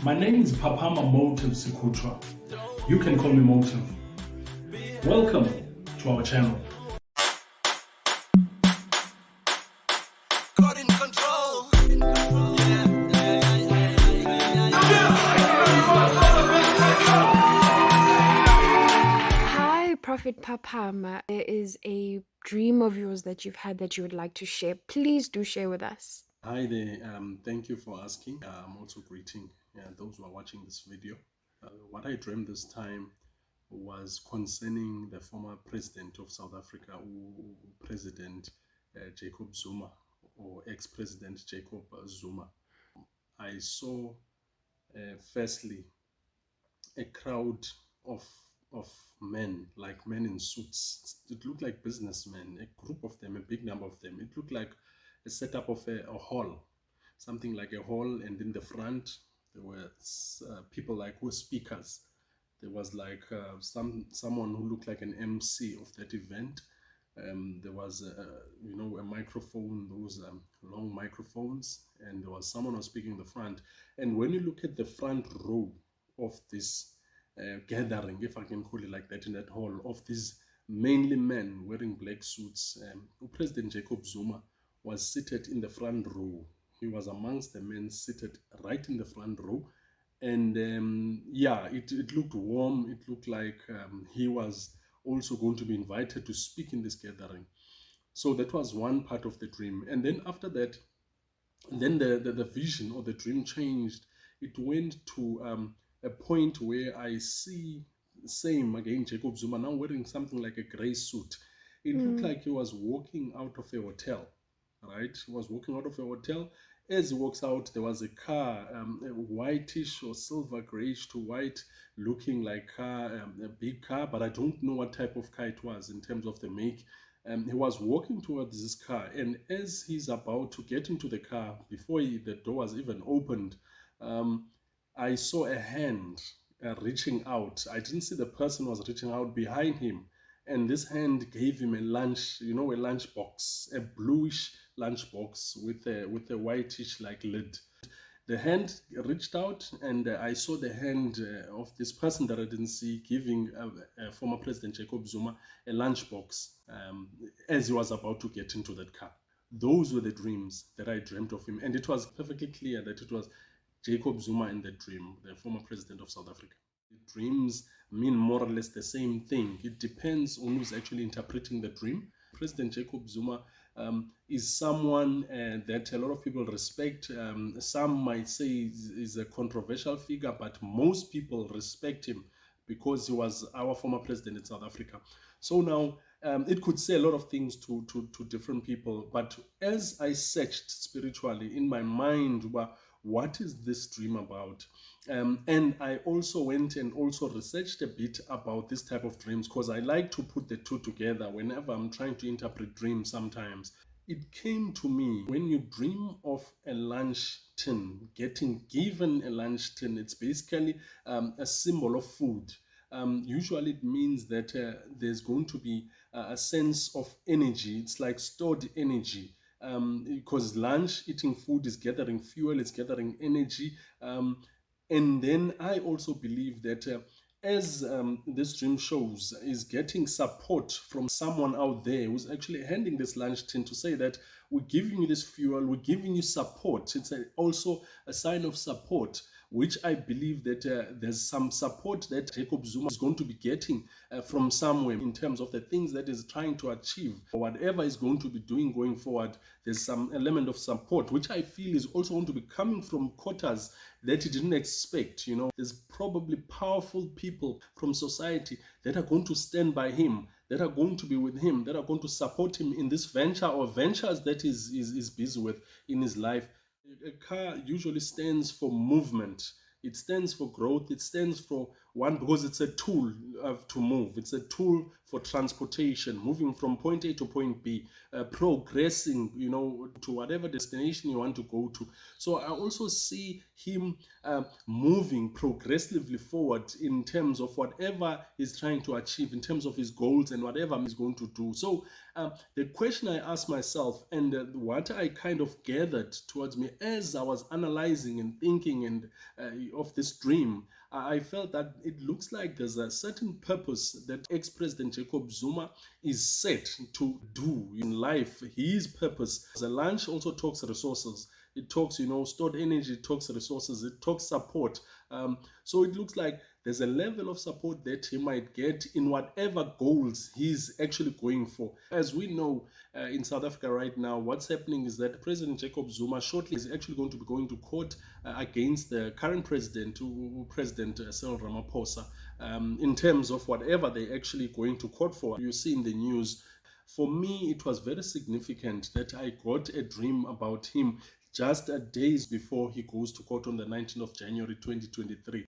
My name is Phaphama Motivv Sikutshwa. You can call me Motivv. Welcome to our channel. Hi, Prophet Phaphama. There is a dream of yours that you've had that you would like to share. Please do share with us. Hi there, thank you for asking. I'm also greeting those who are watching this video. What I dreamed this time was concerning the former president of South Africa, President Jacob Zuma, or ex-president Jacob Zuma. I saw firstly a crowd of men, like men in suits. It looked like businessmen, a group of them, a big number of them. It looked like a setup of a hall, something like a hall, and in the front there were people like who were speakers. There was like someone who looked like an MC of that event. There was a microphone, those long microphones, and there was someone who was speaking in the front. And when you look at the front row of this gathering, if I can call it like that, in that hall, of these mainly men wearing black suits, President Jacob Zuma was seated in the front row. He was amongst the men seated right in the front row. And it looked warm. It looked like he was also going to be invited to speak in this gathering. So that was one part of the dream. And then after that, then the vision or the dream changed. It went to a point where I see, same again, Jacob Zuma now wearing something like a gray suit. It looked like he was walking out of a hotel, right? He was walking out of a hotel. As he walks out, there was a car, a whitish or silver grayish to white looking like car, a big car, but I don't know what type of car it was in terms of the make. He was walking towards this car, and as he's about to get into the car, before the door was even opened, I saw a hand reaching out. I didn't see the person was reaching out behind him, and this hand gave him a lunch, a lunch box, a bluish lunch box with a whitish like lid. The hand reached out, and I saw the hand of this person that I didn't see giving former President Jacob Zuma a lunchbox as he was about to get into that car. Those were the dreams that I dreamt of him, and it was perfectly clear that it was Jacob Zuma in the dream, the former president of South Africa. The dreams mean more or less the same thing. It depends on who's actually interpreting the dream. President Jacob Zuma is someone that a lot of people respect. Some might say is a controversial figure, but most people respect him because he was our former president in South Africa. So now it could say a lot of things to different people. But as I searched spiritually in my mind, what is this dream about? And I also went and also researched a bit about this type of dreams, because I like to put the two together whenever I'm trying to interpret dreams sometimes. It came to me, when you dream of a lunch tin, getting given a lunch tin, it's basically a symbol of food. Usually it means that there's going to be a sense of energy. It's like stored energy. Because lunch, eating food, is gathering fuel, it's gathering energy. And then I also believe that as this dream shows, is getting support from someone out there who's actually handing this lunch tin to say that we're giving you this fuel, we're giving you support. It's also a sign of support, which I believe that there's some support that Jacob Zuma is going to be getting from somewhere in terms of the things that is trying to achieve, or whatever is going to be doing going forward. There's some element of support, which I feel is also going to be coming from quarters that he didn't expect. There's probably powerful people from society that are going to stand by him, that are going to be with him, that are going to support him in this venture or ventures that is busy with in his life. A car usually stands for movement. It stands for growth. It stands for One, because it's a tool to move. It's a tool for transportation, moving from point A to point B, progressing, to whatever destination you want to go to. So I also see him moving progressively forward in terms of whatever he's trying to achieve, in terms of his goals and whatever he's going to do. So the question I asked myself, and what I kind of gathered towards me as I was analyzing and thinking and of this dream, I felt that it looks like there's a certain purpose that ex-President Jacob Zuma is set to do in life. His purpose. The lunch also talks resources. It talks, stored energy, it talks resources, it talks support. So it looks like there's a level of support that he might get in whatever goals he's actually going for. As we know, in South Africa right now, what's happening is that President Jacob Zuma shortly is actually going to be going to court against the current president, President Cyril Ramaphosa, in terms of whatever they're actually going to court for. You see in the news. For me, it was very significant that I got a dream about him just days before he goes to court on the 19th of January 2023.